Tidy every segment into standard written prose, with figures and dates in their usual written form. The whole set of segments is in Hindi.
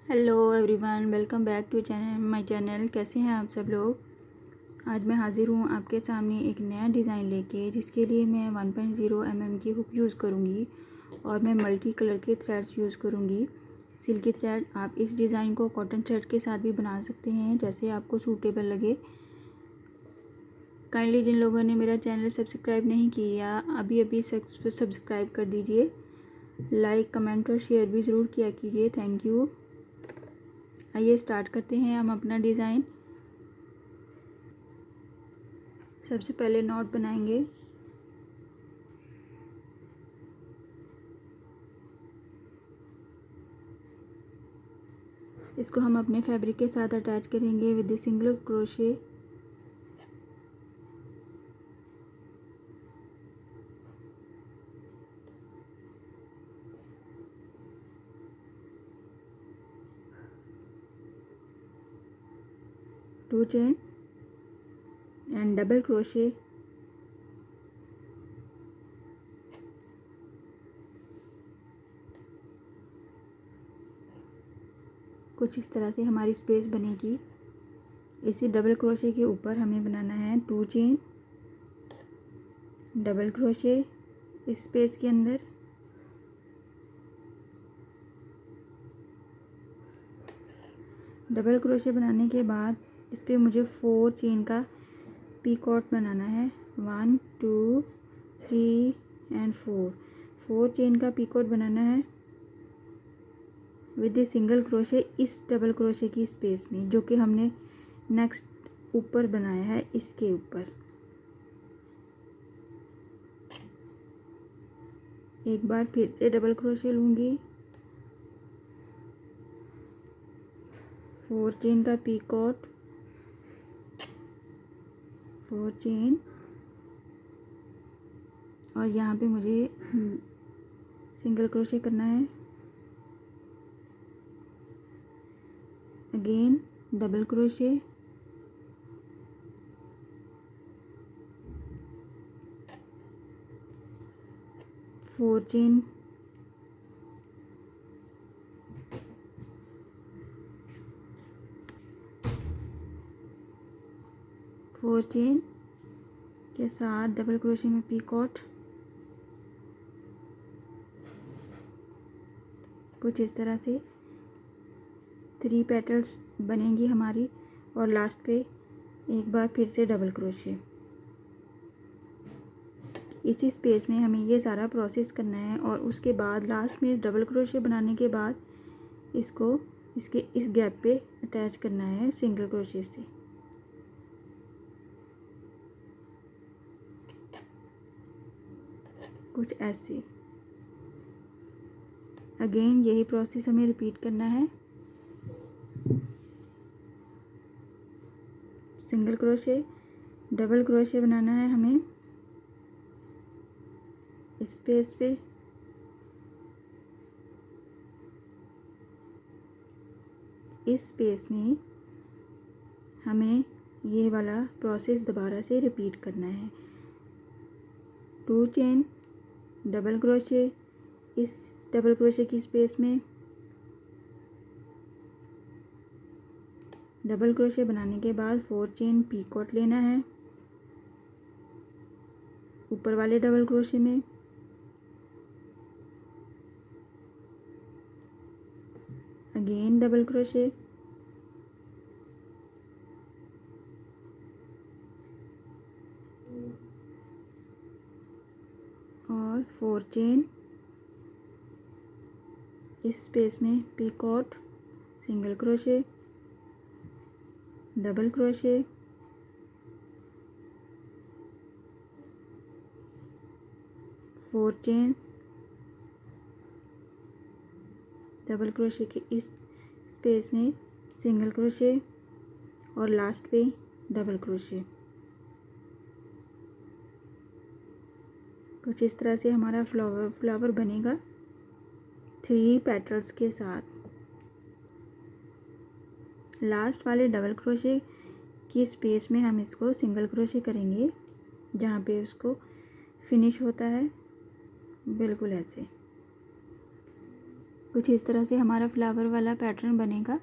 Hello everyone, welcome back to my channel. कैसे हैं आप सब लोग। आज मैं हाज़िर हूँ आपके सामने एक नया डिज़ाइन लेके, जिसके लिए मैं 1.0 mm की हुक यूज़ करूँगी और मैं मल्टी कलर के थ्रेड्स यूज़ करूँगी। Silky thread. आप इस डिज़ाइन को कॉटन थ्रेड के साथ भी बना सकते हैं, जैसे आपको सूटेबल लगे। काइंडली जिन लोगों ने मेरा चैनल सब्सक्राइब नहीं किया, अभी सब्सक्राइब कर दीजिए। लाइक, कमेंट और शेयर भी ज़रूर किया कीजिए। Thank you. आइए स्टार्ट करते हैं हम अपना डिज़ाइन। सबसे पहले नॉट बनाएंगे। इसको हम अपने फैब्रिक के साथ अटैच करेंगे with the single crochet. To chain and double crochet. कुछ इस तरह से हमारी स्पेस बनेगी। इसी डबल क्रोशे के ऊपर हमें बनाना है टू चेन, डबल क्रोशे इस स्पेस के अंदर, डबल क्रोशे बनाने के बाद इस पर मुझे 4 चेन का पीकॉट बनाना है। 1 2 3 एंड 4 चेन का पीकॉट बनाना है विद ए सिंगल क्रोशे इस डबल क्रोशे की स्पेस में, जो कि हमने नेक्स्ट ऊपर बनाया है इसके ऊपर। एक बार फिर से डबल क्रोशे लूँगी, 4 चेन का पीकॉट, 4 चेन, और यहाँ पे मुझे सिंगल क्रोशे करना है। Again double crochet, 4 chain, four chain के साथ डबल क्रोशे में पीकॉट। कुछ इस तरह से 3 पेटल्स बनेंगी हमारी, और लास्ट पे एक बार फिर से डबल क्रोशे। इसी स्पेस में हमें ये सारा प्रोसेस करना है, और उसके बाद लास्ट में डबल क्रोशे बनाने के बाद इसको इसके इस गैप पे अटैच करना है सिंगल क्रोशे से। कुछ ऐसे। अगेन यही प्रोसेस हमें रिपीट करना है। सिंगल क्रोशे, डबल क्रोशे बनाना है हमें इस स्पेस पे। इस स्पेस में हमें ये वाला प्रोसेस दोबारा से रिपीट करना है। 2 चेन, डबल क्रोशे इस डबल क्रोशे की स्पेस में, डबल क्रोशे बनाने के बाद 4 चेन पीकॉट लेना है ऊपर वाले डबल क्रोशे में। अगेन डबल क्रोशे, और 4 चेन इस स्पेस में picot, single crochet, double crochet, 4 chain, double crochet के इस स्पेस में सिंगल क्रोशे, और लास्ट पे डबल क्रोशे। कुछ इस तरह से हमारा फ्लावर बनेगा 3 पेटल्स के साथ। लास्ट वाले डबल क्रोशे की स्पेस में हम इसको सिंगल क्रोशे करेंगे, जहाँ पे उसको फिनिश होता है, बिल्कुल ऐसे। कुछ इस तरह से हमारा फ्लावर वाला पैटर्न बनेगा।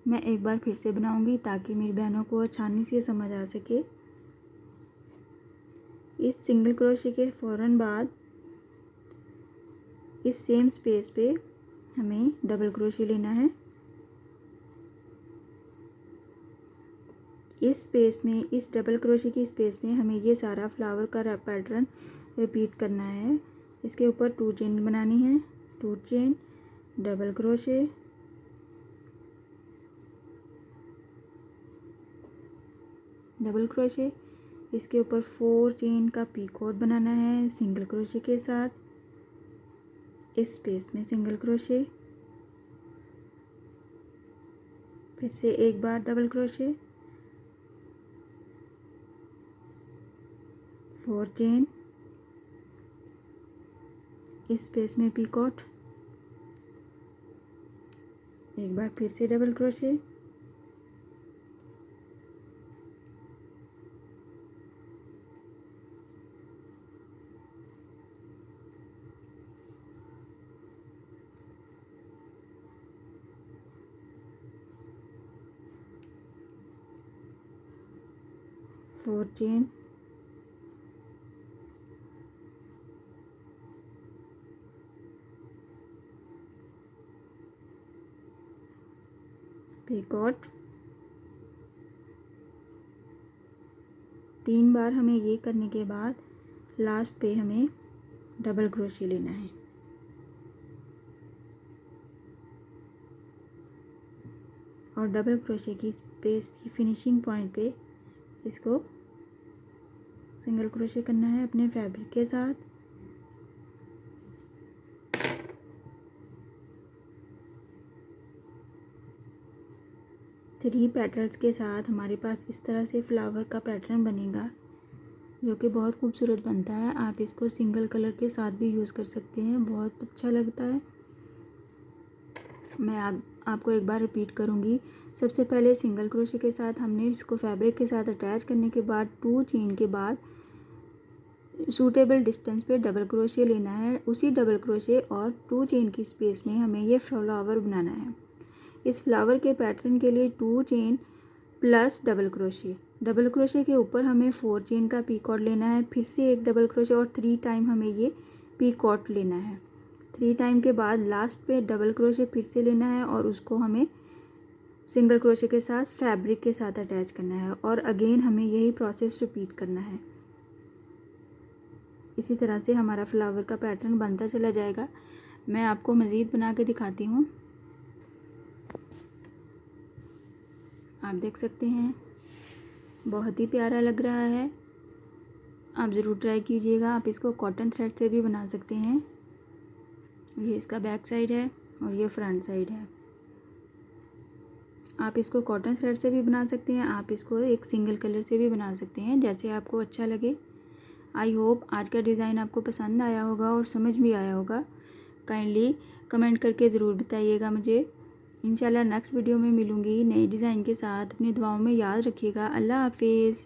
मैं एक बार फिर से बनाऊंगी ताकि मेरी बहनों को आसानी से समझ आ सके। इस सिंगल क्रोशे के फ़ौरन बाद इस सेम स्पेस पे हमें डबल क्रोशे लेना है। इस स्पेस में, इस डबल क्रोशे की स्पेस में हमें ये सारा फ्लावर का पैटर्न रिपीट करना है। इसके ऊपर 2 चेन बनानी है, 2 chain, double crochet, double crochet. इसके ऊपर 4 चेन का पीकॉट बनाना है सिंगल क्रोशे के साथ। इस स्पेस में सिंगल क्रोशे, फिर से एक बार डबल क्रोशे, 4 चेन, इस स्पेस में पीकॉट, एक बार फिर से double crochet, four chain, picot. 3 बार हमें ये करने के बाद लास्ट पे हमें डबल क्रोशे लेना है। और डबल क्रोशे की स्पेस की फिनिशिंग पॉइंट पे इसको सिंगल क्रोशे करना है अपने फैब्रिक के साथ। थ्री पेटल्स के साथ हमारे पास इस तरह से फ्लावर का पैटर्न बनेगा जो कि बहुत खूबसूरत बनता है। आप इसको सिंगल कलर के साथ भी यूज़ कर सकते हैं, बहुत अच्छा लगता है। मैं आपको एक बार रिपीट करूँगी। सबसे पहले सिंगल क्रोशे के साथ हमने इसको फैब्रिक के साथ अटैच करने के बाद 2 चेन के बाद सूटेबल डिस्टेंस पे डबल क्रोशे लेना है। उसी डबल क्रोशे और 2 चेन की स्पेस में हमें ये फ्लावर बनाना है। इस फ्लावर के पैटर्न के लिए 2 chain plus double crochet. Double crochet के ऊपर हमें 4 चेन का पीकॉट लेना है, फिर से एक डबल क्रोशे और 3 टाइम हमें ये पीकॉट लेना है। 3 टाइम के बाद लास्ट पे डबल क्रोशे फिर से लेना है और उसको हमें सिंगल क्रोशे के साथ फैब्रिक के साथ अटैच करना है और अगेन हमें यही प्रोसेस रिपीट करना है। इसी तरह से हमारा फ्लावर का पैटर्न बनता चला जाएगा। मैं आपको मज़ीद बना के दिखाती हूँ। आप देख सकते हैं बहुत ही प्यारा लग रहा है। आप ज़रूर ट्राई कीजिएगा। आप इसको कॉटन थ्रेड से भी बना सकते हैं। ये इसका बैक साइड है और ये फ्रंट साइड है। आप इसको कॉटन थ्रेड से भी बना सकते हैं, आप इसको एक सिंगल कलर से भी बना सकते हैं, जैसे आपको अच्छा लगे। आई होप आज का डिज़ाइन आपको पसंद आया होगा और समझ भी आया होगा। काइंडली कमेंट करके ज़रूर बताइएगा मुझे। इंशाल्लाह नेक्स्ट वीडियो में मिलूँगी नए डिज़ाइन के साथ। अपनी दुआओं में याद रखिएगा। अल्लाह हाफिज़।